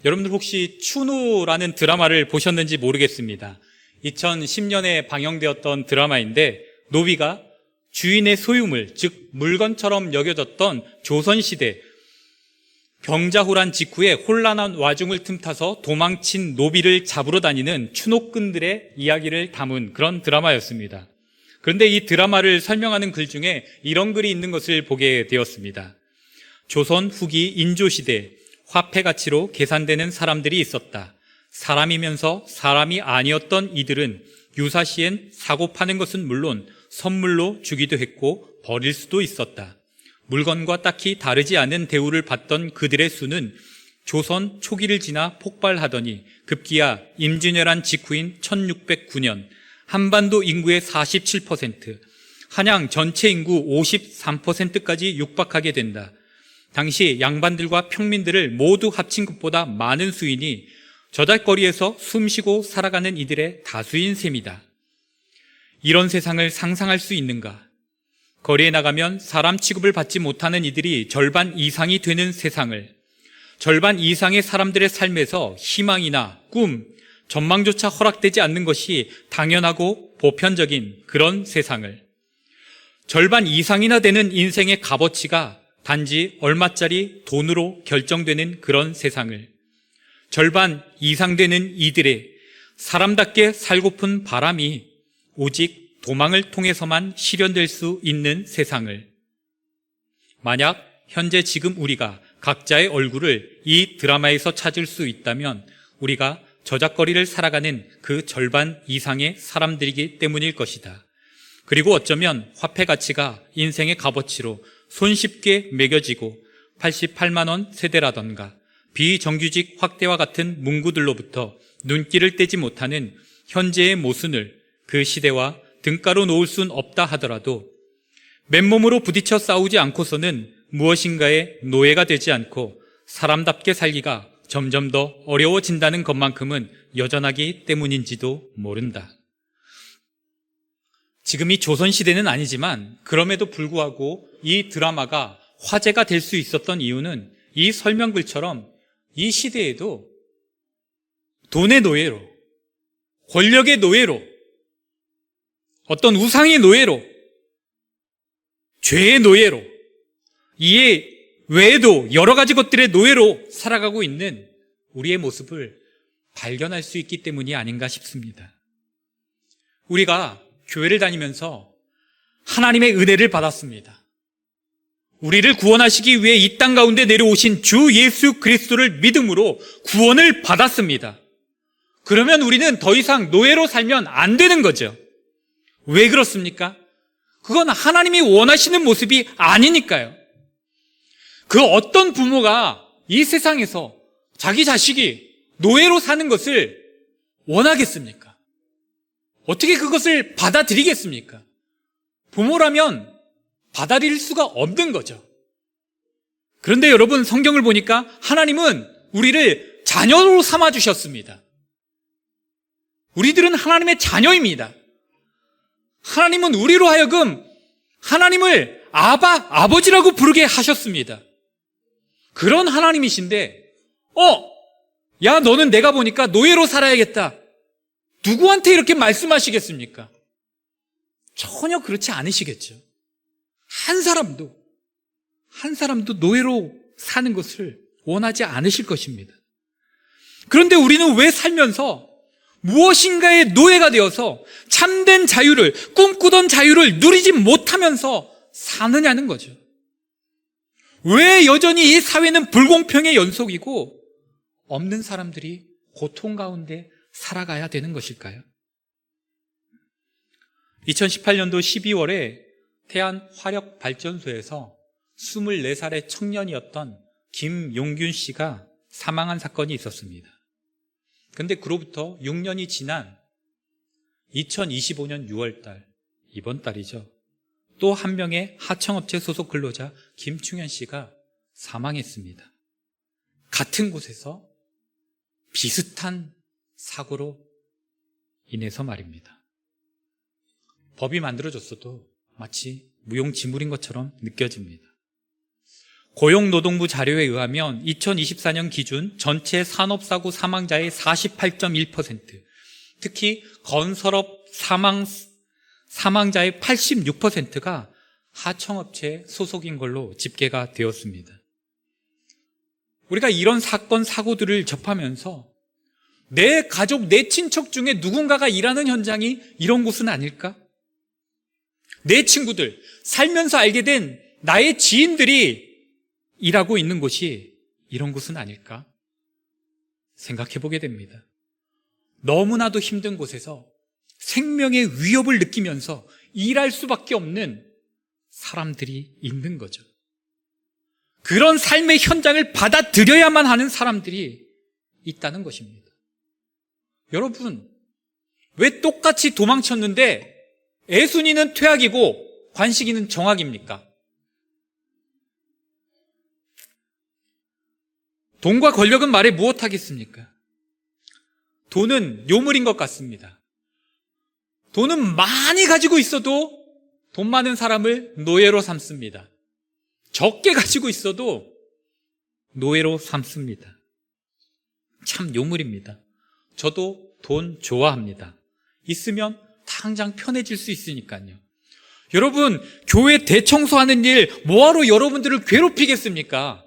여러분들 혹시 추노라는 드라마를 보셨는지 모르겠습니다. 2010년에 방영되었던 드라마인데 노비가 주인의 소유물, 즉 물건처럼 여겨졌던 조선시대 병자호란 직후에 혼란한 와중을 틈타서 도망친 노비를 잡으러 다니는 추노꾼들의 이야기를 담은 그런 드라마였습니다. 그런데 이 드라마를 설명하는 글 중에 이런 글이 있는 것을 보게 되었습니다. 조선 후기 인조시대 화폐 가치로 계산되는 사람들이 있었다. 사람이면서 사람이 아니었던 이들은 유사시엔 사고 파는 것은 물론 선물로 주기도 했고 버릴 수도 있었다. 물건과 딱히 다르지 않은 대우를 받던 그들의 수는 조선 초기를 지나 폭발하더니 급기야 임진왜란 직후인 1609년 한반도 인구의 47%, 한양 전체 인구 53%까지 육박하게 된다. 당시 양반들과 평민들을 모두 합친 것보다 많은 수인이 저잣거리에서 숨쉬고 살아가는 이들의 다수인 셈이다. 이런 세상을 상상할 수 있는가? 거리에 나가면 사람 취급을 받지 못하는 이들이 절반 이상이 되는 세상을, 절반 이상의 사람들의 삶에서 희망이나 꿈, 전망조차 허락되지 않는 것이 당연하고 보편적인 그런 세상을, 절반 이상이나 되는 인생의 값어치가 단지 얼마짜리 돈으로 결정되는 그런 세상을, 절반 이상 되는 이들의 사람답게 살고픈 바람이 오직 도망을 통해서만 실현될 수 있는 세상을, 만약 현재 지금 우리가 각자의 얼굴을 이 드라마에서 찾을 수 있다면 우리가 저잣거리를 살아가는 그 절반 이상의 사람들이기 때문일 것이다. 그리고 어쩌면 화폐 가치가 인생의 값어치로 손쉽게 매겨지고 88만 원 세대라던가 비정규직 확대와 같은 문구들로부터 눈길을 떼지 못하는 현재의 모순을 그 시대와 등가로 놓을 순 없다 하더라도 맨몸으로 부딪혀 싸우지 않고서는 무엇인가의 노예가 되지 않고 사람답게 살기가 점점 더 어려워진다는 것만큼은 여전하기 때문인지도 모른다. 지금이 조선시대는 아니지만 그럼에도 불구하고 이 드라마가 화제가 될 수 있었던 이유는 이 설명글처럼 이 시대에도 돈의 노예로, 권력의 노예로, 어떤 우상의 노예로, 죄의 노예로, 이에 외에도 여러 가지 것들의 노예로 살아가고 있는 우리의 모습을 발견할 수 있기 때문이 아닌가 싶습니다. 우리가 교회를 다니면서 하나님의 은혜를 받았습니다. 우리를 구원하시기 위해 이 땅 가운데 내려오신 주 예수 그리스도를 믿음으로 구원을 받았습니다. 그러면 우리는 더 이상 노예로 살면 안 되는 거죠. 왜 그렇습니까? 그건 하나님이 원하시는 모습이 아니니까요. 그 어떤 부모가 이 세상에서 자기 자식이 노예로 사는 것을 원하겠습니까? 어떻게 그것을 받아들이겠습니까? 부모라면 받아들일 수가 없는 거죠. 그런데 여러분, 성경을 보니까 하나님은 우리를 자녀로 삼아주셨습니다. 우리들은 하나님의 자녀입니다. 하나님은 우리로 하여금 하나님을 아버지라고 부르게 하셨습니다. 그런 하나님이신데, 야, 너는 내가 보니까 노예로 살아야겠다. 누구한테 이렇게 말씀하시겠습니까? 전혀 그렇지 않으시겠죠. 한 사람도 노예로 사는 것을 원하지 않으실 것입니다. 그런데 우리는 왜 살면서 무엇인가의 노예가 되어서 참된 자유를, 꿈꾸던 자유를 누리지 못하면서 사느냐는 거죠. 왜 여전히 이 사회는 불공평의 연속이고 없는 사람들이 고통 가운데 살아가야 되는 것일까요? 2018년도 12월에 태안 화력발전소에서 24살의 청년이었던 김용균 씨가 사망한 사건이 있었습니다. 그런데 그로부터 6년이 지난 2025년 6월달, 이번 달이죠. 또 한 명의 하청업체 소속 근로자 김충현 씨가 사망했습니다. 같은 곳에서 비슷한 사고로 인해서 말입니다. 법이 만들어졌어도 마치 무용지물인 것처럼 느껴집니다. 고용노동부 자료에 의하면 2024년 기준 전체 산업사고 사망자의 48.1%, 특히 건설업 사망자의 86%가 하청업체 소속인 걸로 집계가 되었습니다. 우리가 이런 사건, 사고들을 접하면서 내 가족, 내 친척 중에 누군가가 일하는 현장이 이런 곳은 아닐까? 내 친구들, 살면서 알게 된 나의 지인들이 일하고 있는 곳이 이런 곳은 아닐까? 생각해 보게 됩니다. 너무나도 힘든 곳에서 생명의 위협을 느끼면서 일할 수밖에 없는 사람들이 있는 거죠. 그런 삶의 현장을 받아들여야만 하는 사람들이 있다는 것입니다. 여러분, 왜 똑같이 도망쳤는데 애순이는 퇴학이고 관식이는 정학입니까? 돈과 권력은 말해 무엇하겠습니까? 돈은 요물인 것 같습니다. 돈은 많이 가지고 있어도 돈 많은 사람을 노예로 삼습니다. 적게 가지고 있어도 노예로 삼습니다. 참 요물입니다. 저도 돈 좋아합니다. 있으면 당장 편해질 수 있으니까요. 여러분, 교회 대청소하는 일 뭐하러 여러분들을 괴롭히겠습니까?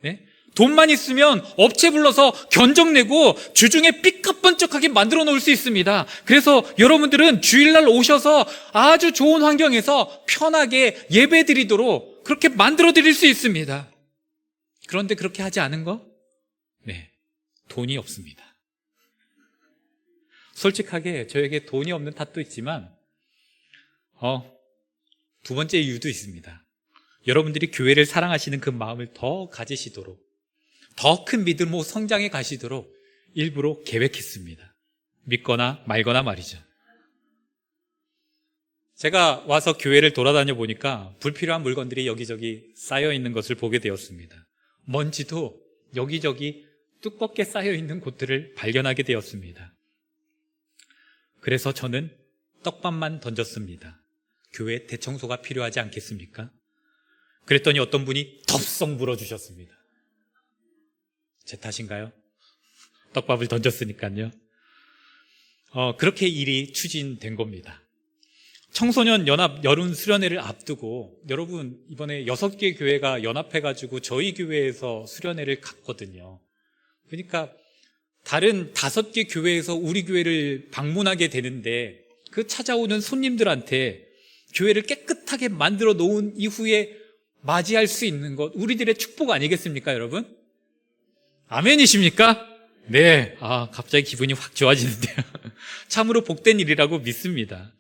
네? 돈만 있으면 업체 불러서 견적 내고 주중에 삐까뻔쩍하게 만들어 놓을 수 있습니다. 그래서 여러분들은 주일날 오셔서 아주 좋은 환경에서 편하게 예배 드리도록 그렇게 만들어 드릴 수 있습니다. 그런데 그렇게 하지 않은 거? 네, 돈이 없습니다. 솔직하게 저에게 돈이 없는 탓도 있지만 두 번째 이유도 있습니다. 여러분들이 교회를 사랑하시는 그 마음을 더 가지시도록, 더 큰 믿음으로 성장해 가시도록 일부러 계획했습니다. 믿거나 말거나 말이죠. 제가 와서 교회를 돌아다녀 보니까 불필요한 물건들이 여기저기 쌓여 있는 것을 보게 되었습니다. 먼지도 여기저기 두껍게 쌓여 있는 곳들을 발견하게 되었습니다. 그래서 저는 떡밥만 던졌습니다. 교회 대청소가 필요하지 않겠습니까? 그랬더니 어떤 분이 덥석 물어주셨습니다. 제 탓인가요? 떡밥을 던졌으니까요. 그렇게 일이 추진된 겁니다. 청소년 연합 여름 수련회를 앞두고 여러분, 이번에 6개 교회가 연합해가지고 저희 교회에서 수련회를 갔거든요. 그러니까 다른 5개 교회에서 우리 교회를 방문하게 되는데 그 찾아오는 손님들한테 교회를 깨끗하게 만들어 놓은 이후에 맞이할 수 있는 것, 우리들의 축복 아니겠습니까, 여러분? 아멘이십니까? 네. 갑자기 기분이 확 좋아지는데요. 참으로 복된 일이라고 믿습니다.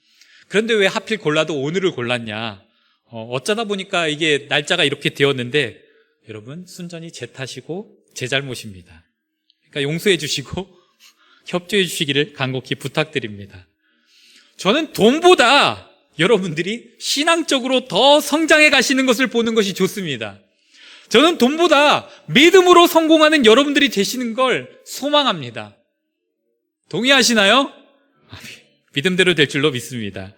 그런데 왜 하필 골라도 오늘을 골랐냐? 어쩌다 보니까 이게 날짜가 이렇게 되었는데 여러분, 순전히 제 탓이고 제 잘못입니다. 그러니까 용서해 주시고 협조해 주시기를 간곡히 부탁드립니다. 저는 돈보다 여러분들이 신앙적으로 더 성장해 가시는 것을 보는 것이 좋습니다. 저는 돈보다 믿음으로 성공하는 여러분들이 되시는 걸 소망합니다. 동의하시나요? 믿음대로 될 줄로 믿습니다.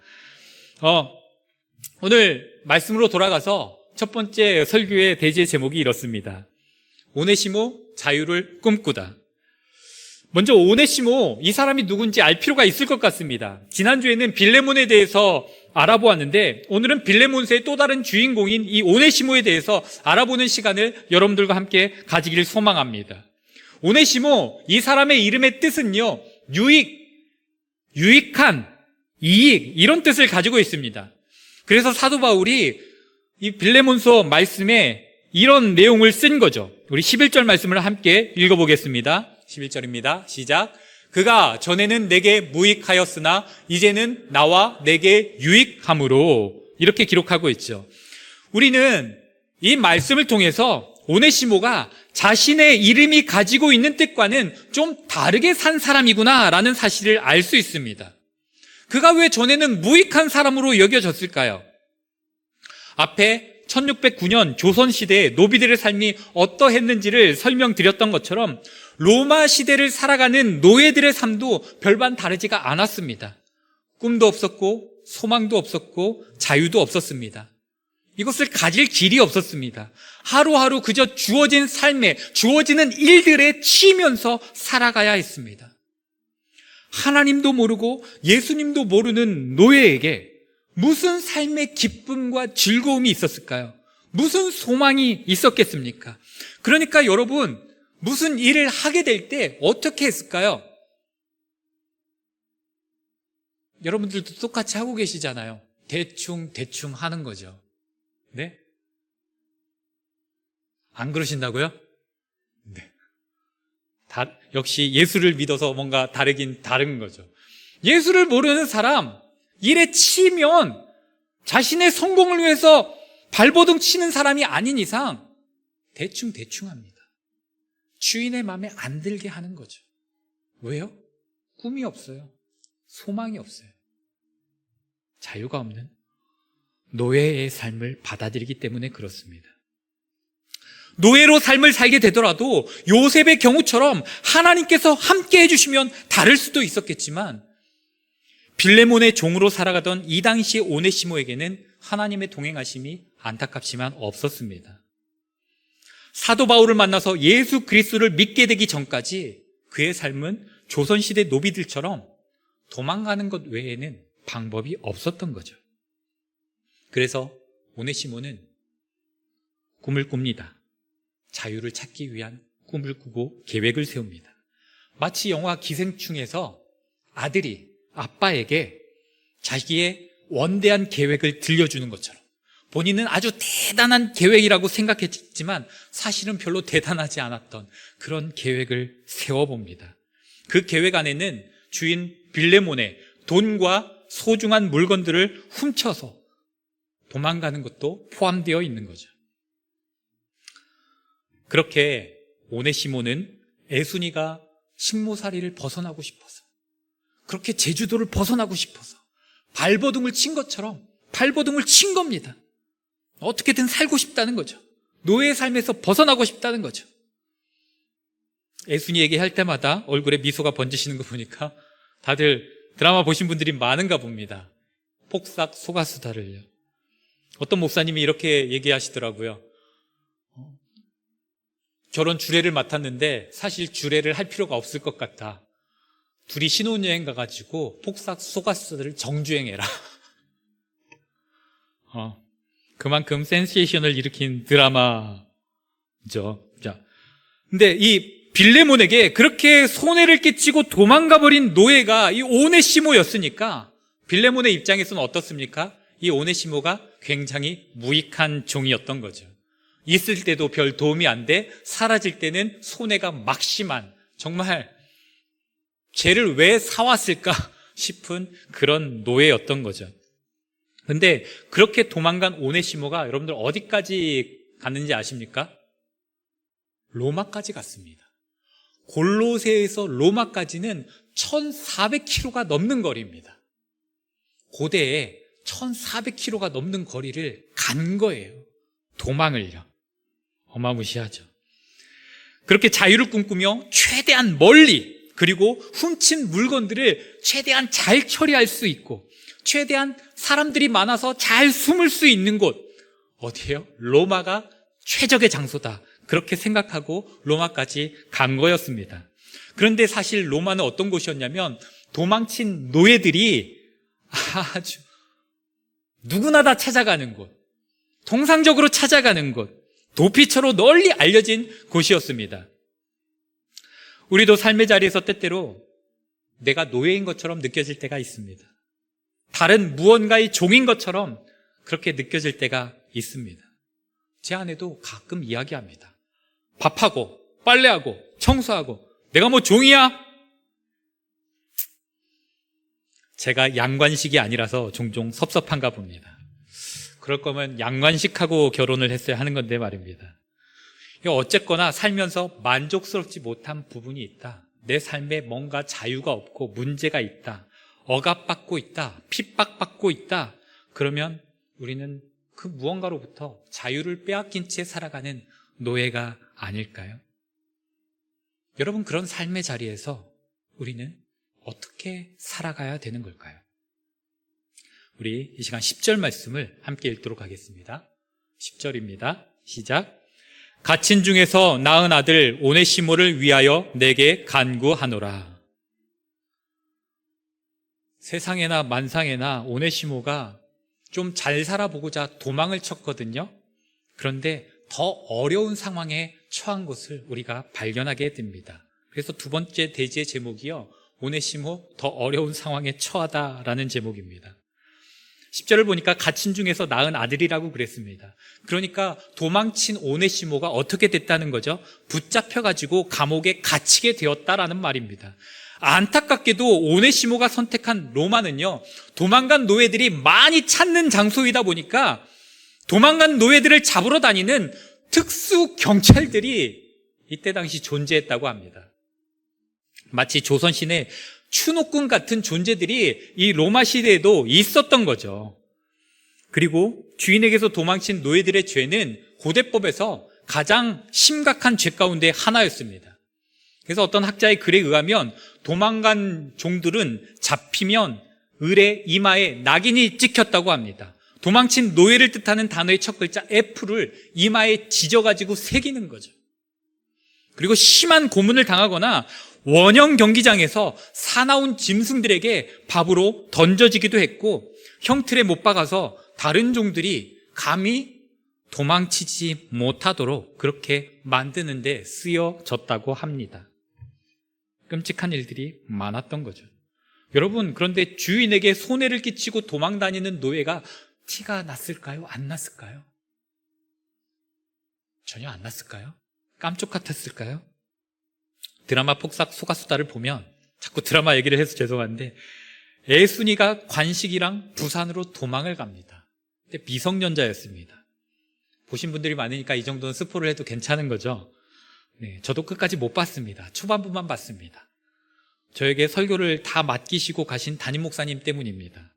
오늘 말씀으로 돌아가서 첫 번째 설교의 대지의 제목이 이렇습니다. 오네시모 자유를 꿈꾸다. 먼저 오네시모, 이 사람이 누군지 알 필요가 있을 것 같습니다. 지난주에는 빌레몬에 대해서 알아보았는데 오늘은 빌레몬서의 또 다른 주인공인 이 오네시모에 대해서 알아보는 시간을 여러분들과 함께 가지기를 소망합니다. 오네시모, 이 사람의 이름의 뜻은요, 유익한, 이익, 이런 뜻을 가지고 있습니다. 그래서 사도 바울이 이 빌레몬서 말씀에 이런 내용을 쓴 거죠. 우리 11절 말씀을 함께 읽어보겠습니다. 11절입니다. 시작. 그가 전에는 내게 무익하였으나 이제는 나와 내게 유익함으로, 이렇게 기록하고 있죠. 우리는 이 말씀을 통해서 오네시모가 자신의 이름이 가지고 있는 뜻과는 좀 다르게 산 사람이구나 라는 사실을 알 수 있습니다. 그가 왜 전에는 무익한 사람으로 여겨졌을까요? 앞에 1609년 조선시대의 노비들의 삶이 어떠했는지를 설명드렸던 것처럼 로마 시대를 살아가는 노예들의 삶도 별반 다르지가 않았습니다. 꿈도 없었고 소망도 없었고 자유도 없었습니다. 이것을 가질 길이 없었습니다. 하루하루 그저 주어진 삶에, 주어지는 일들에 치이면서 살아가야 했습니다. 하나님도 모르고 예수님도 모르는 노예에게 무슨 삶의 기쁨과 즐거움이 있었을까요? 무슨 소망이 있었겠습니까? 그러니까 여러분, 무슨 일을 하게 될 때 어떻게 했을까요? 여러분들도 똑같이 하고 계시잖아요. 대충 하는 거죠. 네? 안 그러신다고요? 네. 역시 예수를 믿어서 뭔가 다르긴 다른 거죠. 예수를 모르는 사람, 일에 치면 자신의 성공을 위해서 발버둥 치는 사람이 아닌 이상 대충 합니다. 주인의 마음에 안 들게 하는 거죠. 왜요? 꿈이 없어요. 소망이 없어요. 자유가 없는 노예의 삶을 받아들이기 때문에 그렇습니다. 노예로 삶을 살게 되더라도 요셉의 경우처럼 하나님께서 함께 해주시면 다를 수도 있었겠지만, 빌레몬의 종으로 살아가던 이 당시의 오네시모에게는 하나님의 동행하심이 안타깝지만 없었습니다. 사도 바울을 만나서 예수 그리스도를 믿게 되기 전까지 그의 삶은 조선시대 노비들처럼 도망가는 것 외에는 방법이 없었던 거죠. 그래서 오네시모는 꿈을 꿉니다. 자유를 찾기 위한 꿈을 꾸고 계획을 세웁니다. 마치 영화 기생충에서 아들이 아빠에게 자기의 원대한 계획을 들려주는 것처럼, 본인은 아주 대단한 계획이라고 생각했지만 사실은 별로 대단하지 않았던 그런 계획을 세워봅니다. 그 계획 안에는 주인 빌레몬의 돈과 소중한 물건들을 훔쳐서 도망가는 것도 포함되어 있는 거죠. 그렇게 오네시모는 애순이가 식모살이를 벗어나고 싶어서, 그렇게 제주도를 벗어나고 싶어서 발버둥을 친 것처럼 발버둥을 친 겁니다. 어떻게든 살고 싶다는 거죠. 노예의 삶에서 벗어나고 싶다는 거죠. 애순이 얘기할 때마다 얼굴에 미소가 번지시는 거 보니까 다들 드라마 보신 분들이 많은가 봅니다. 폭삭 속았수다를요. 어떤 목사님이 이렇게 얘기하시더라고요. 결혼 주례를 맡았는데 사실 주례를 할 필요가 없을 것 같다. 둘이 신혼여행 가가지고 폭삭 속았수다를 정주행해라. 그만큼 센세이션을 일으킨 드라마죠. 자, 근데 이 빌레몬에게 그렇게 손해를 끼치고 도망가버린 노예가 이 오네시모였으니까 빌레몬의 입장에서는 어떻습니까? 이 오네시모가 굉장히 무익한 종이었던 거죠. 있을 때도 별 도움이 안 돼, 사라질 때는 손해가 막심한, 정말 쟤를 왜 사왔을까 싶은 그런 노예였던 거죠. 근데 그렇게 도망간 오네시모가 여러분들 어디까지 갔는지 아십니까? 로마까지 갔습니다. 골로새에서 로마까지는 1400km가 넘는 거리입니다. 고대에 1400km가 넘는 거리를 간 거예요. 도망을요. 어마무시하죠. 그렇게 자유를 꿈꾸며 최대한 멀리, 그리고 훔친 물건들을 최대한 잘 처리할 수 있고 최대한 사람들이 많아서 잘 숨을 수 있는 곳, 어디예요? 로마가 최적의 장소다, 그렇게 생각하고 로마까지 간 거였습니다. 그런데 사실 로마는 어떤 곳이었냐면 도망친 노예들이 아주 누구나 다 찾아가는 곳, 통상적으로 찾아가는 곳, 도피처로 널리 알려진 곳이었습니다. 우리도 삶의 자리에서 때때로 내가 노예인 것처럼 느껴질 때가 있습니다. 다른 무언가의 종인 것처럼 그렇게 느껴질 때가 있습니다. 제 아내도 가끔 이야기합니다. 밥하고 빨래하고 청소하고 내가 뭐 종이야? 제가 양관식이 아니라서 종종 섭섭한가 봅니다. 그럴 거면 양관식하고 결혼을 했어야 하는 건데 말입니다. 어쨌거나 살면서 만족스럽지 못한 부분이 있다, 내 삶에 뭔가 자유가 없고 문제가 있다, 억압받고 있다, 핍박받고 있다, 그러면 우리는 그 무언가로부터 자유를 빼앗긴 채 살아가는 노예가 아닐까요? 여러분, 그런 삶의 자리에서 우리는 어떻게 살아가야 되는 걸까요? 우리 이 시간 10절 말씀을 함께 읽도록 하겠습니다. 10절입니다. 시작. 갇힌 중에서 낳은 아들 오네시모를 위하여 내게 간구하노라. 세상에나 만상에나 오네시모가 좀 잘 살아보고자 도망을 쳤거든요. 그런데 더 어려운 상황에 처한 것을 우리가 발견하게 됩니다. 그래서 두 번째 대지의 제목이요, 오네시모 더 어려운 상황에 처하다라는 제목입니다. 10절을 보니까 갇힌 중에서 낳은 아들이라고 그랬습니다. 그러니까 도망친 오네시모가 어떻게 됐다는 거죠? 붙잡혀가지고 감옥에 갇히게 되었다라는 말입니다. 안타깝게도 오네시모가 선택한 로마는요, 도망간 노예들이 많이 찾는 장소이다 보니까 도망간 노예들을 잡으러 다니는 특수 경찰들이 이때 당시 존재했다고 합니다. 마치 조선시대 추노꾼 같은 존재들이 이 로마 시대에도 있었던 거죠. 그리고 주인에게서 도망친 노예들의 죄는 고대법에서 가장 심각한 죄 가운데 하나였습니다. 그래서 어떤 학자의 글에 의하면 도망간 종들은 잡히면 을의 이마에 낙인이 찍혔다고 합니다. 도망친 노예를 뜻하는 단어의 첫 글자 F를 이마에 지져가지고 새기는 거죠. 그리고 심한 고문을 당하거나 원형 경기장에서 사나운 짐승들에게 밥으로 던져지기도 했고, 형틀에 못 박아서 다른 종들이 감히 도망치지 못하도록 그렇게 만드는 데 쓰여졌다고 합니다. 끔찍한 일들이 많았던 거죠. 여러분, 그런데 주인에게 손해를 끼치고 도망 다니는 노예가 티가 났을까요? 안 났을까요? 전혀 안 났을까요? 깜짝 같았을까요? 드라마 폭삭 소가수다를 보면, 자꾸 드라마 얘기를 해서 죄송한데, 애순이가 관식이랑 부산으로 도망을 갑니다. 근데 미성년자였습니다. 보신 분들이 많으니까 이 정도는 스포를 해도 괜찮은 거죠. 네, 저도 끝까지 못 봤습니다. 초반부만 봤습니다. 저에게 설교를 다 맡기시고 가신 담임 목사님 때문입니다.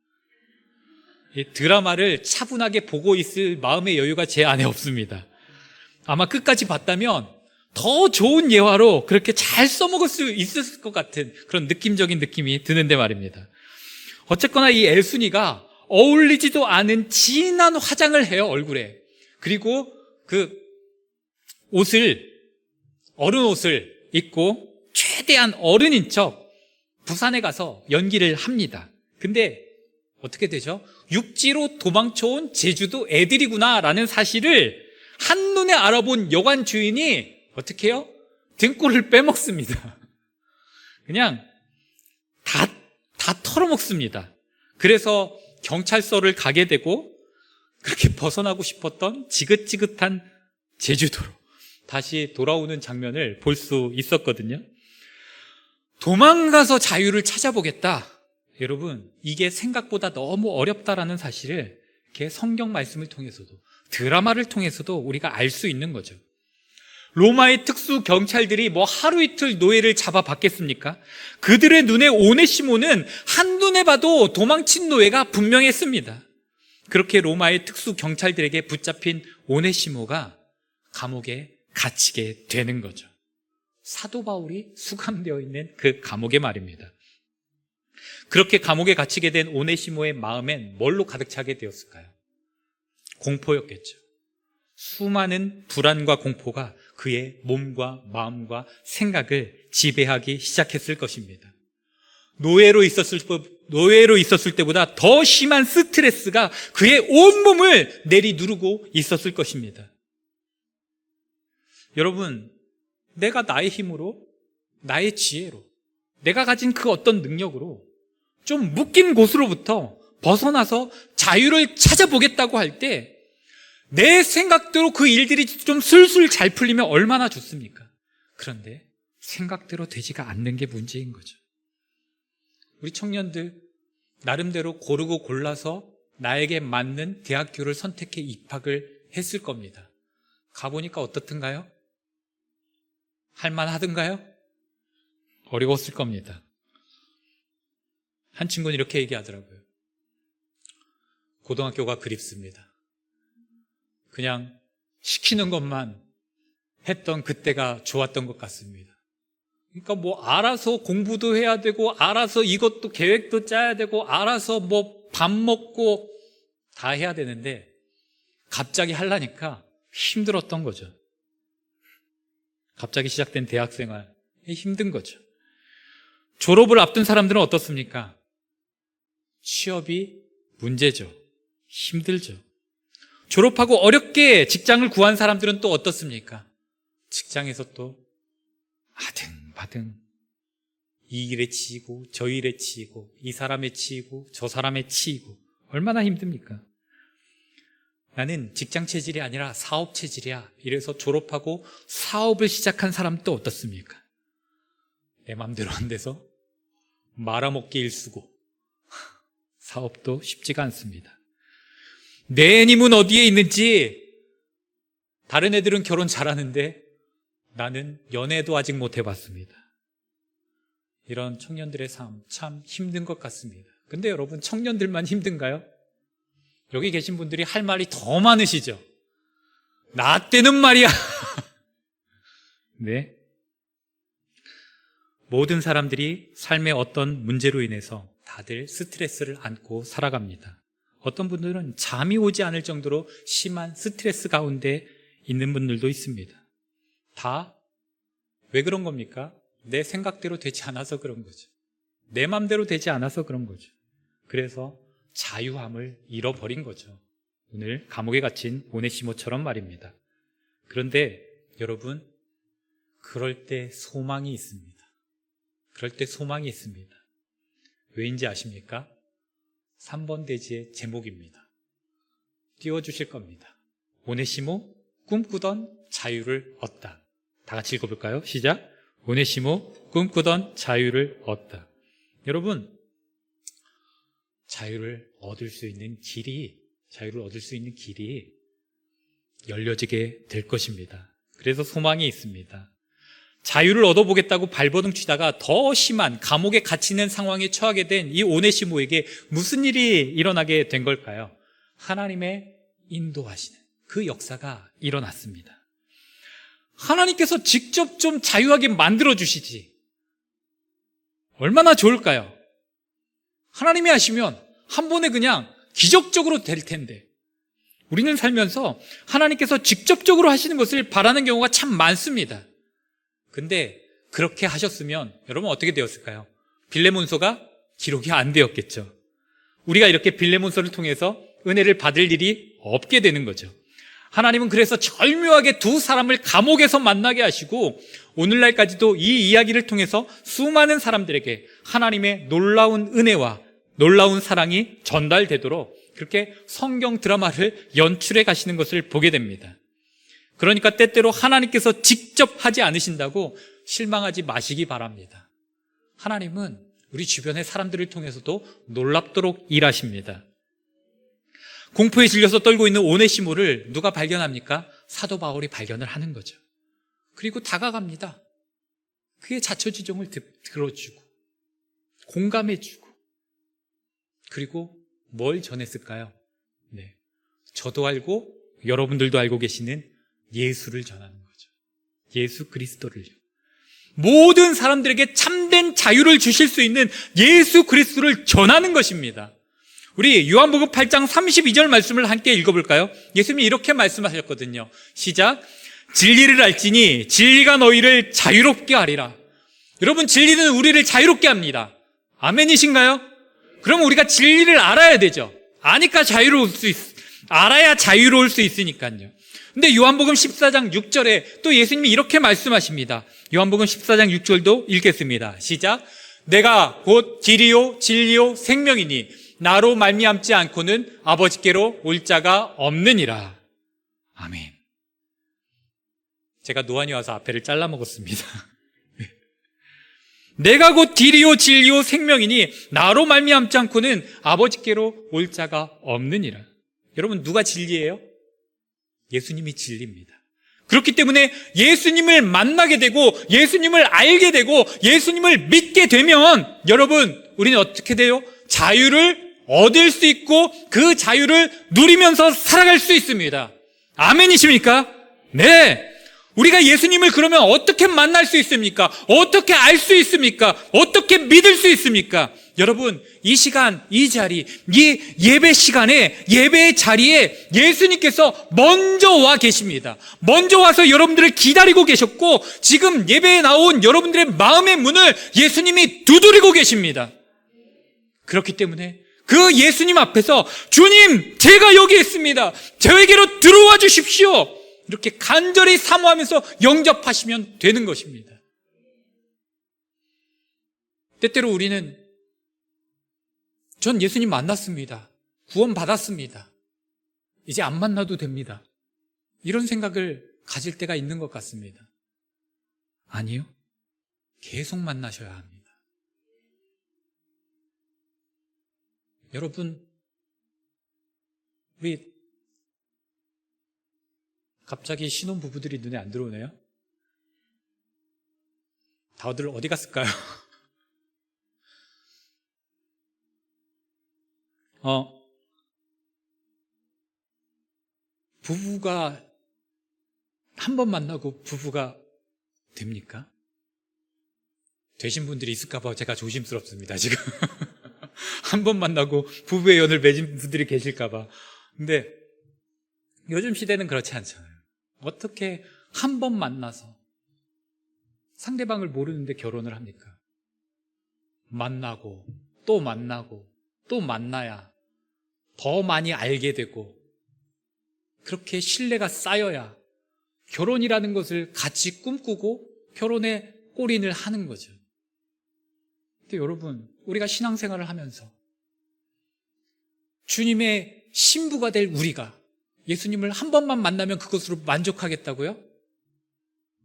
이 드라마를 차분하게 보고 있을 마음의 여유가 제 안에 없습니다. 아마 끝까지 봤다면 더 좋은 예화로 그렇게 잘 써먹을 수 있었을 것 같은 그런 느낌적인 느낌이 드는데 말입니다. 어쨌거나 이 애순이가 어울리지도 않은 진한 화장을 해요, 얼굴에. 그리고 그 어른 옷을 입고 최대한 어른인 척 부산에 가서 연기를 합니다. 근데 어떻게 되죠? 육지로 도망쳐온 제주도 애들이구나라는 사실을 한눈에 알아본 여관 주인이 어떻게 해요? 등골을 빼먹습니다. 그냥 다 털어먹습니다. 그래서 경찰서를 가게 되고, 그렇게 벗어나고 싶었던 지긋지긋한 제주도로 다시 돌아오는 장면을 볼 수 있었거든요. 도망가서 자유를 찾아보겠다. 여러분, 이게 생각보다 너무 어렵다라는 사실을 이렇게 성경 말씀을 통해서도, 드라마를 통해서도 우리가 알 수 있는 거죠. 로마의 특수 경찰들이 뭐 하루 이틀 노예를 잡아봤겠습니까? 그들의 눈에 오네시모는 한눈에 봐도 도망친 노예가 분명했습니다. 그렇게 로마의 특수 경찰들에게 붙잡힌 오네시모가 감옥에 갇히게 되는 거죠. 사도 바울이 수감되어 있는 그 감옥에 말입니다. 그렇게 감옥에 갇히게 된 오네시모의 마음엔 뭘로 가득 차게 되었을까요? 공포였겠죠. 수많은 불안과 공포가 그의 몸과 마음과 생각을 지배하기 시작했을 것입니다. 노예로 있었을 때보다 더 심한 스트레스가 그의 온몸을 내리누르고 있었을 것입니다. 여러분, 내가 나의 힘으로, 나의 지혜로, 내가 가진 그 어떤 능력으로 좀 묶인 곳으로부터 벗어나서 자유를 찾아보겠다고 할 때 내 생각대로 그 일들이 좀 술술 잘 풀리면 얼마나 좋습니까? 그런데 생각대로 되지가 않는 게 문제인 거죠. 우리 청년들 나름대로 고르고 골라서 나에게 맞는 대학교를 선택해 입학을 했을 겁니다. 가보니까 어떻든가요? 할만하든가요? 어려웠을 겁니다. 한 친구는 이렇게 얘기하더라고요. 고등학교가 그립습니다. 그냥 시키는 것만 했던 그때가 좋았던 것 같습니다. 그러니까 뭐 알아서 공부도 해야 되고, 알아서 이것도 계획도 짜야 되고, 알아서 뭐 밥 먹고 다 해야 되는데, 갑자기 하려니까 힘들었던 거죠. 갑자기 시작된 대학생활, 힘든 거죠. 졸업을 앞둔 사람들은 어떻습니까? 취업이 문제죠. 힘들죠. 졸업하고 어렵게 직장을 구한 사람들은 또 어떻습니까? 직장에서 또 아등바등 이 일에 치이고 저 일에 치이고 이 사람에 치이고 저 사람에 치이고 얼마나 힘듭니까? 나는 직장 체질이 아니라 사업 체질이야. 이래서 졸업하고 사업을 시작한 사람 또 어떻습니까? 내 맘대로 안 돼서 말아먹기 일쑤고 사업도 쉽지가 않습니다. 내 힘은 어디에 있는지 다른 애들은 결혼 잘하는데 나는 연애도 아직 못 해봤습니다. 이런 청년들의 삶 참 힘든 것 같습니다. 근데 여러분, 청년들만 힘든가요? 여기 계신 분들이 할 말이 더 많으시죠? 나 때는 말이야. 네. 모든 사람들이 삶의 어떤 문제로 인해서 다들 스트레스를 안고 살아갑니다. 어떤 분들은 잠이 오지 않을 정도로 심한 스트레스 가운데 있는 분들도 있습니다. 다 왜 그런 겁니까? 내 생각대로 되지 않아서 그런 거죠. 내 맘대로 되지 않아서 그런 거죠. 그래서 자유함을 잃어버린 거죠. 오늘 감옥에 갇힌 오네시모처럼 말입니다. 그런데 여러분, 그럴 때 소망이 있습니다. 그럴 때 소망이 있습니다. 왜인지 아십니까? 3번 대지의 제목입니다. 띄워주실 겁니다. 오네시모 꿈꾸던 자유를 얻다. 다 같이 읽어볼까요? 시작. 오네시모 꿈꾸던 자유를 얻다. 여러분, 자유를 얻을 수 있는 길이 열려지게 될 것입니다. 그래서 소망이 있습니다. 자유를 얻어보겠다고 발버둥 치다가 더 심한 감옥에 갇히는 상황에 처하게 된 이 오네시모에게 무슨 일이 일어나게 된 걸까요? 하나님의 인도하시는 그 역사가 일어났습니다. 하나님께서 직접 좀 자유하게 만들어 주시지 얼마나 좋을까요? 하나님이 하시면 한 번에 그냥 기적적으로 될 텐데, 우리는 살면서 하나님께서 직접적으로 하시는 것을 바라는 경우가 참 많습니다. 근데 그렇게 하셨으면 여러분 어떻게 되었을까요? 빌레몬서가 기록이 안 되었겠죠. 우리가 이렇게 빌레몬서를 통해서 은혜를 받을 일이 없게 되는 거죠. 하나님은 그래서 절묘하게 두 사람을 감옥에서 만나게 하시고 오늘날까지도 이 이야기를 통해서 수많은 사람들에게 하나님의 놀라운 은혜와 놀라운 사랑이 전달되도록 그렇게 성경 드라마를 연출해 가시는 것을 보게 됩니다. 그러니까 때때로 하나님께서 직접 하지 않으신다고 실망하지 마시기 바랍니다. 하나님은 우리 주변의 사람들을 통해서도 놀랍도록 일하십니다. 공포에 질려서 떨고 있는 오네시모를 누가 발견합니까? 사도 바울이 발견을 하는 거죠. 그리고 다가갑니다. 그의 자초지종을 들어주고 공감해주고, 그리고 뭘 전했을까요? 네, 저도 알고 여러분들도 알고 계시는 예수를 전하는 거죠. 예수 그리스도를요. 모든 사람들에게 참된 자유를 주실 수 있는 예수 그리스도를 전하는 것입니다. 우리 요한복음 8장 32절 말씀을 함께 읽어볼까요? 예수님이 이렇게 말씀하셨거든요. 시작. 진리를 알지니 진리가 너희를 자유롭게 하리라. 여러분, 진리는 우리를 자유롭게 합니다. 아멘이신가요? 그럼 우리가 진리를 알아야 되죠. 아니까 알아야 자유로울 수 있으니까요. 근데 요한복음 14장 6절에 또 예수님이 이렇게 말씀하십니다. 요한복음 14장 6절도 읽겠습니다. 시작. 내가 곧 길이요 진리요 생명이니 나로 말미암지 않고는 아버지께로 올 자가 없느니라. 아멘. 제가 노안이 와서 앞에를 잘라 먹었습니다. 내가 곧 길이요 진리요 생명이니 나로 말미암지 않고는 아버지께로 올 자가 없느니라. 여러분, 누가 진리예요? 예수님이 진리입니다. 그렇기 때문에 예수님을 만나게 되고 예수님을 알게 되고 예수님을 믿게 되면 여러분, 우리는 어떻게 돼요? 자유를 얻을 수 있고 그 자유를 누리면서 살아갈 수 있습니다. 아멘이십니까? 네. 우리가 예수님을 그러면 어떻게 만날 수 있습니까? 어떻게 알 수 있습니까? 어떻게 믿을 수 있습니까? 여러분, 이 시간, 이 자리, 이 예배 시간에, 예배의 자리에 예수님께서 먼저 와 계십니다. 먼저 와서 여러분들을 기다리고 계셨고, 지금 예배에 나온 여러분들의 마음의 문을 예수님이 두드리고 계십니다. 그렇기 때문에 그 예수님 앞에서 주님, 제가 여기 있습니다. 저에게로 들어와 주십시오. 이렇게 간절히 사모하면서 영접하시면 되는 것입니다. 때때로 우리는 전 예수님 만났습니다. 구원 받았습니다. 이제 안 만나도 됩니다. 이런 생각을 가질 때가 있는 것 같습니다. 아니요. 계속 만나셔야 합니다. 여러분, 우리 갑자기 신혼부부들이 눈에 안 들어오네요? 다들 어디 갔을까요? 부부가 한 번 만나고 부부가 됩니까? 되신 분들이 있을까봐 제가 조심스럽습니다, 지금. 한 번 만나고 부부의 연을 맺은 분들이 계실까봐. 근데 요즘 시대는 그렇지 않잖아요. 어떻게 한 번 만나서 상대방을 모르는데 결혼을 합니까? 만나고 또 만나고 또 만나야 더 많이 알게 되고, 그렇게 신뢰가 쌓여야 결혼이라는 것을 같이 꿈꾸고 결혼에 골인을 하는 거죠. 근데 여러분, 우리가 신앙생활을 하면서 주님의 신부가 될 우리가 예수님을 한 번만 만나면 그것으로 만족하겠다고요?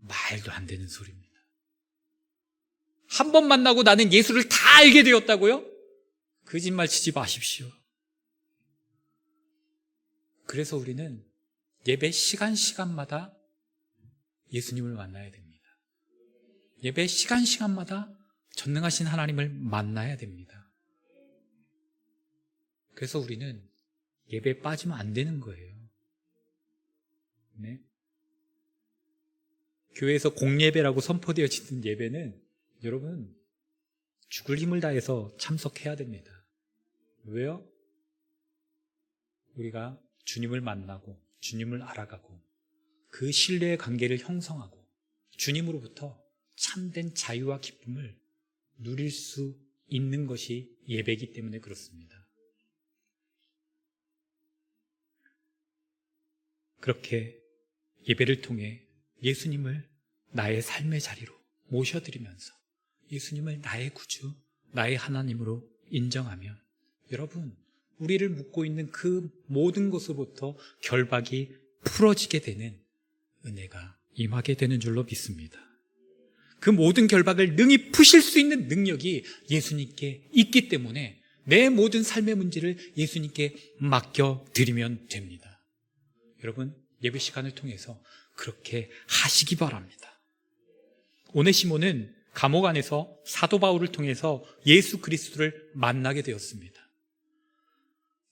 말도 안 되는 소리입니다. 한 번 만나고 나는 예수를 다 알게 되었다고요? 거짓말 치지 마십시오. 그래서 우리는 예배 시간마다 예수님을 만나야 됩니다. 예배 시간마다 전능하신 하나님을 만나야 됩니다. 그래서 우리는 예배에 빠지면 안 되는 거예요. 네? 교회에서 공예배라고 선포되어지는 예배는 여러분, 죽을 힘을 다해서 참석해야 됩니다. 왜요? 우리가 주님을 만나고 주님을 알아가고 그 신뢰의 관계를 형성하고 주님으로부터 참된 자유와 기쁨을 누릴 수 있는 것이 예배이기 때문에 그렇습니다. 그렇게 예배를 통해 예수님을 나의 삶의 자리로 모셔드리면서 예수님을 나의 구주, 나의 하나님으로 인정하면 여러분, 우리를 묶고 있는 그 모든 것으로부터 결박이 풀어지게 되는 은혜가 임하게 되는 줄로 믿습니다. 그 모든 결박을 능히 푸실 수 있는 능력이 예수님께 있기 때문에 내 모든 삶의 문제를 예수님께 맡겨드리면 됩니다. 여러분, 예배 시간을 통해서 그렇게 하시기 바랍니다. 오네시모는 감옥 안에서 사도 바울을 통해서 예수 그리스도를 만나게 되었습니다.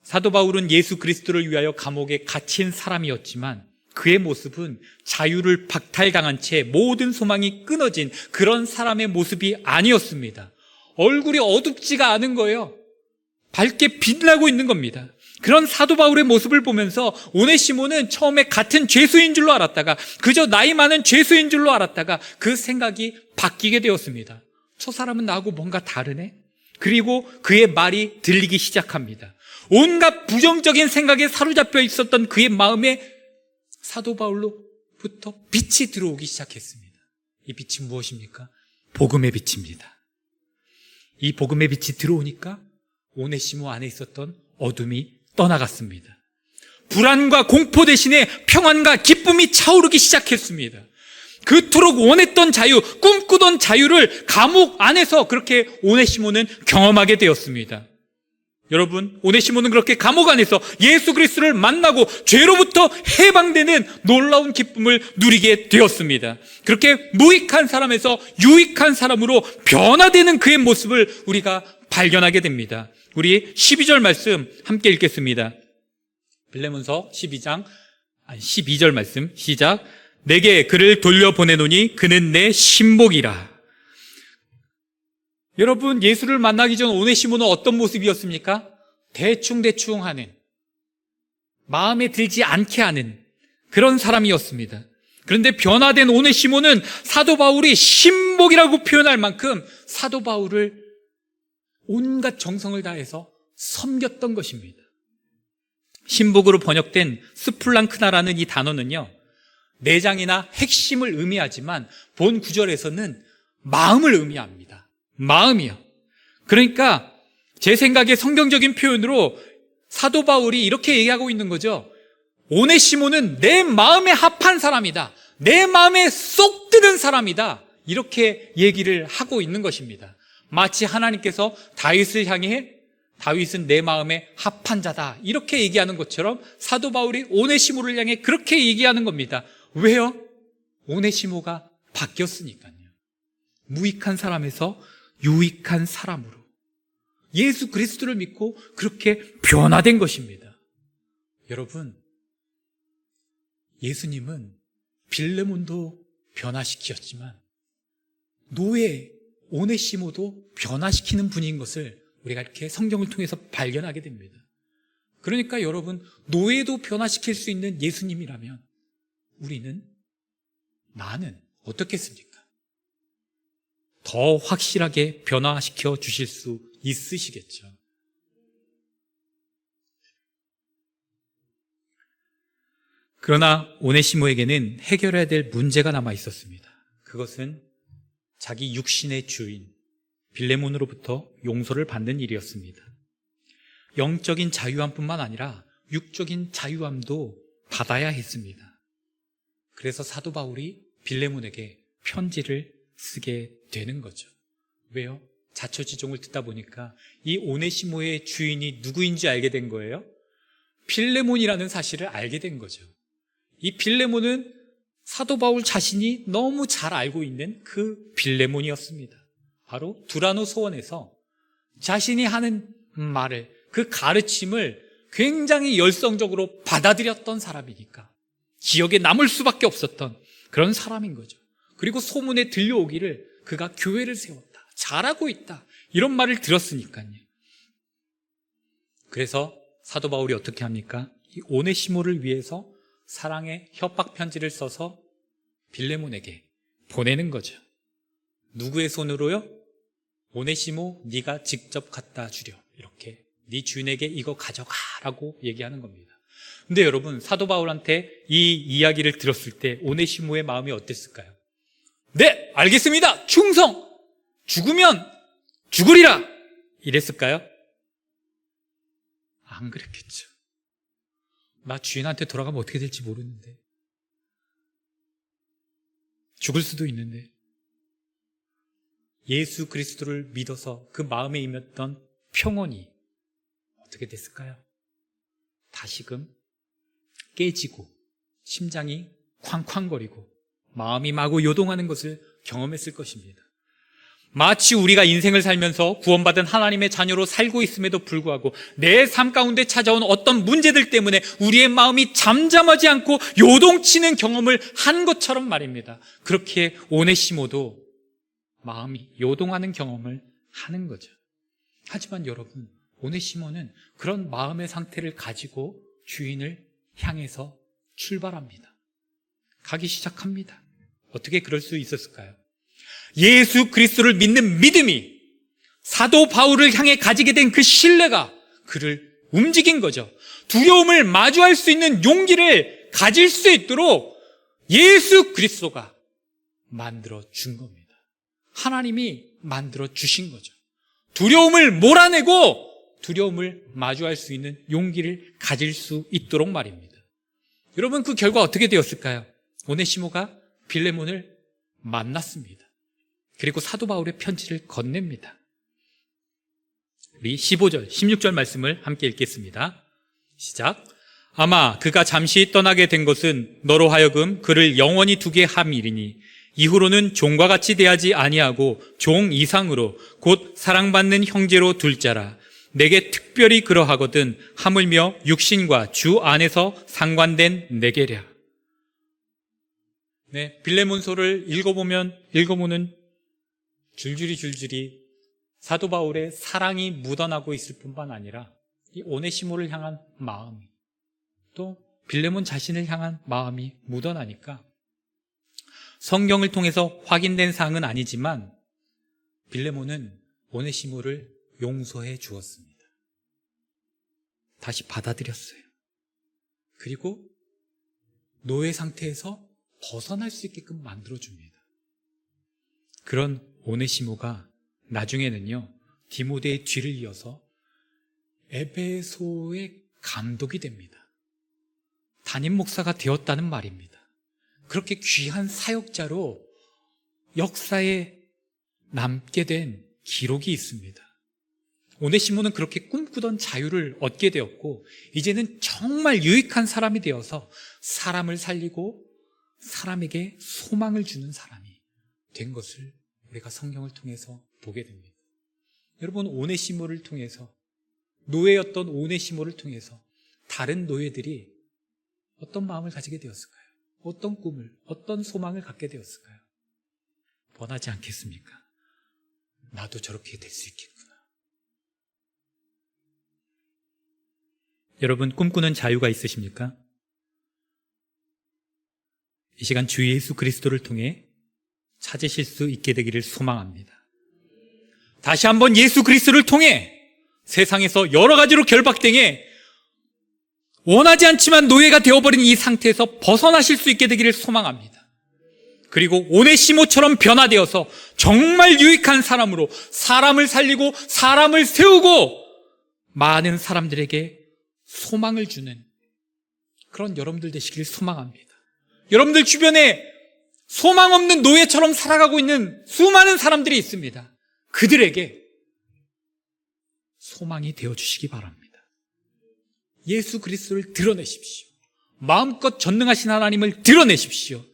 사도 바울은 예수 그리스도를 위하여 감옥에 갇힌 사람이었지만 그의 모습은 자유를 박탈당한 채 모든 소망이 끊어진 그런 사람의 모습이 아니었습니다. 얼굴이 어둡지가 않은 거예요. 밝게 빛나고 있는 겁니다. 그런 사도 바울의 모습을 보면서 오네시모는 처음에 같은 죄수인 줄로 알았다가, 그저 나이 많은 죄수인 줄로 알았다가 그 생각이 바뀌게 되었습니다. 저 사람은 나하고 뭔가 다르네? 그리고 그의 말이 들리기 시작합니다. 온갖 부정적인 생각에 사로잡혀 있었던 그의 마음에 사도 바울로부터 빛이 들어오기 시작했습니다. 이 빛이 무엇입니까? 복음의 빛입니다. 이 복음의 빛이 들어오니까 오네시모 안에 있었던 어둠이 떠나갔습니다. 불안과 공포 대신에 평안과 기쁨이 차오르기 시작했습니다. 그토록 원했던 자유, 꿈꾸던 자유를 감옥 안에서 그렇게 오네시모는 경험하게 되었습니다. 여러분, 오네시모는 그렇게 감옥 안에서 예수 그리스도를 만나고 죄로부터 해방되는 놀라운 기쁨을 누리게 되었습니다. 그렇게 무익한 사람에서 유익한 사람으로 변화되는 그의 모습을 우리가 발견하게 됩니다. 우리 12절 말씀 함께 읽겠습니다. 빌레몬서 12절 말씀 시작. 내게 그를 돌려보내노니 그는 내 신복이라. 여러분, 예수를 만나기 전 오네시모는 어떤 모습이었습니까? 대충대충 하는, 마음에 들지 않게 하는 그런 사람이었습니다. 그런데 변화된 오네시모는 사도 바울이 신복이라고 표현할 만큼 사도 바울을 온갖 정성을 다해서 섬겼던 것입니다. 신복으로 번역된 스플랑크나라는 이 단어는요, 내장이나 핵심을 의미하지만 본 구절에서는 마음을 의미합니다. 마음이요. 그러니까 제 생각에 성경적인 표현으로 사도 바울이 이렇게 얘기하고 있는 거죠. 오네시모는 내 마음에 합한 사람이다. 내 마음에 쏙 드는 사람이다. 이렇게 얘기를 하고 있는 것입니다. 마치 하나님께서 다윗을 향해 다윗은 내 마음에 합한 자다, 이렇게 얘기하는 것처럼 사도 바울이 오네시모를 향해 그렇게 얘기하는 겁니다. 왜요? 오네시모가 바뀌었으니까요. 무익한 사람에서 유익한 사람으로 예수 그리스도를 믿고 그렇게 변화된 것입니다. 여러분, 예수님은 빌레몬도 변화시키셨지만 노예 오네시모도 변화시키는 분인 것을 우리가 이렇게 성경을 통해서 발견하게 됩니다. 그러니까 여러분, 노예도 변화시킬 수 있는 예수님이라면 나는 어떻겠습니까? 더 확실하게 변화시켜 주실 수 있으시겠죠. 그러나 오네시모에게는 해결해야 될 문제가 남아 있었습니다. 그것은 자기 육신의 주인 빌레몬으로부터 용서를 받는 일이었습니다. 영적인 자유함뿐만 아니라 육적인 자유함도 받아야 했습니다. 그래서 사도 바울이 빌레몬에게 편지를 쓰게 되는 거죠. 왜요? 자초지종을 듣다 보니까 이 오네시모의 주인이 누구인지 알게 된 거예요. 빌레몬이라는 사실을 알게 된 거죠. 이 빌레몬은 사도 바울 자신이 너무 잘 알고 있는 그 빌레몬이었습니다. 바로 두라노 소원에서 자신이 하는 말을, 그 가르침을 굉장히 열성적으로 받아들였던 사람이니까 기억에 남을 수밖에 없었던 그런 사람인 거죠. 그리고 소문에 들려오기를 그가 교회를 세웠다, 잘하고 있다, 이런 말을 들었으니까요. 그래서 사도 바울이 어떻게 합니까? 이 오네시모를 위해서 사랑의 협박 편지를 써서 빌레몬에게 보내는 거죠. 누구의 손으로요? 오네시모, 네가 직접 갖다 주려. 이렇게 네 주인에게 이거 가져가라고 얘기하는 겁니다. 근데 여러분, 사도 바울한테 이 이야기를 들었을 때 오네시모의 마음이 어땠을까요? 네, 알겠습니다. 충성! 죽으면 죽으리라! 이랬을까요? 안 그랬겠죠. 나 주인한테 돌아가면 어떻게 될지 모르는데, 죽을 수도 있는데, 예수 그리스도를 믿어서 그 마음에 임했던 평온이 어떻게 됐을까요? 다시금 깨지고 심장이 쾅쾅거리고 마음이 마구 요동하는 것을 경험했을 것입니다. 마치 우리가 인생을 살면서 구원받은 하나님의 자녀로 살고 있음에도 불구하고 내 삶 가운데 찾아온 어떤 문제들 때문에 우리의 마음이 잠잠하지 않고 요동치는 경험을 한 것처럼 말입니다. 그렇게 오네시모도 마음이 요동하는 경험을 하는 거죠. 하지만 여러분, 오네시모는 그런 마음의 상태를 가지고 주인을 향해서 출발합니다. 가기 시작합니다. 어떻게 그럴 수 있었을까요? 예수 그리스도를 믿는 믿음이, 사도 바울을 향해 가지게 된 그 신뢰가 그를 움직인 거죠. 두려움을 마주할 수 있는 용기를 가질 수 있도록 예수 그리스도가 만들어 준 겁니다. 하나님이 만들어 주신 거죠. 두려움을 몰아내고 두려움을 마주할 수 있는 용기를 가질 수 있도록 말입니다. 여러분, 그 결과 어떻게 되었을까요? 오네시모가 빌레몬을 만났습니다. 그리고 사도 바울의 편지를 건넵니다. 우리 15절, 16절 말씀을 함께 읽겠습니다. 시작. 아마 그가 잠시 떠나게 된 것은 너로 하여금 그를 영원히 두게 함이리니 이후로는 종과 같이 대하지 아니하고 종 이상으로 곧 사랑받는 형제로 둘 자라. 내게 특별히 그러하거든 하물며 육신과 주 안에서 상관된 내게랴. 네, 빌레몬서를 읽어보면 줄줄이 사도 바울의 사랑이 묻어나고 있을 뿐만 아니라 이 오네시모를 향한 마음이, 또 빌레몬 자신을 향한 마음이 묻어나니까 성경을 통해서 확인된 사항은 아니지만 빌레몬은 오네시모를 용서해 주었습니다. 다시 받아들였어요. 그리고 노예 상태에서 벗어날 수 있게끔 만들어줍니다. 그런 오네시모가 나중에는요, 디모데의 뒤를 이어서 에베소의 감독이 됩니다. 담임 목사가 되었다는 말입니다. 그렇게 귀한 사역자로 역사에 남게 된 기록이 있습니다. 오네시모는 그렇게 꿈꾸던 자유를 얻게 되었고, 이제는 정말 유익한 사람이 되어서 사람을 살리고 사람에게 소망을 주는 사람이 된 것을 우리가 성경을 통해서 보게 됩니다. 여러분, 오네시모를 통해서, 노예였던 오네시모를 통해서 다른 노예들이 어떤 마음을 가지게 되었을까요? 어떤 꿈을, 어떤 소망을 갖게 되었을까요? 원하지 않겠습니까? 나도 저렇게 될 수 있겠구나. 여러분, 꿈꾸는 자유가 있으십니까? 이 시간 주 예수 그리스도를 통해 찾으실 수 있게 되기를 소망합니다. 다시 한번 예수 그리스도를 통해 세상에서 여러 가지로 결박당해 원하지 않지만 노예가 되어버린 이 상태에서 벗어나실 수 있게 되기를 소망합니다. 그리고 오네시모처럼 변화되어서 정말 유익한 사람으로 사람을 살리고 사람을 세우고 많은 사람들에게 소망을 주는 그런 여러분들 되시기를 소망합니다. 여러분들 주변에 소망 없는 노예처럼 살아가고 있는 수많은 사람들이 있습니다. 그들에게 소망이 되어주시기 바랍니다. 예수 그리스도를 드러내십시오. 마음껏 전능하신 하나님을 드러내십시오.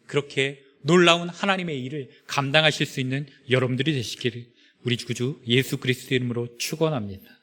그렇게 놀라운 하나님의 일을 감당하실 수 있는 여러분들이 되시기를 우리 구주 예수 그리스도의 이름으로 축원합니다.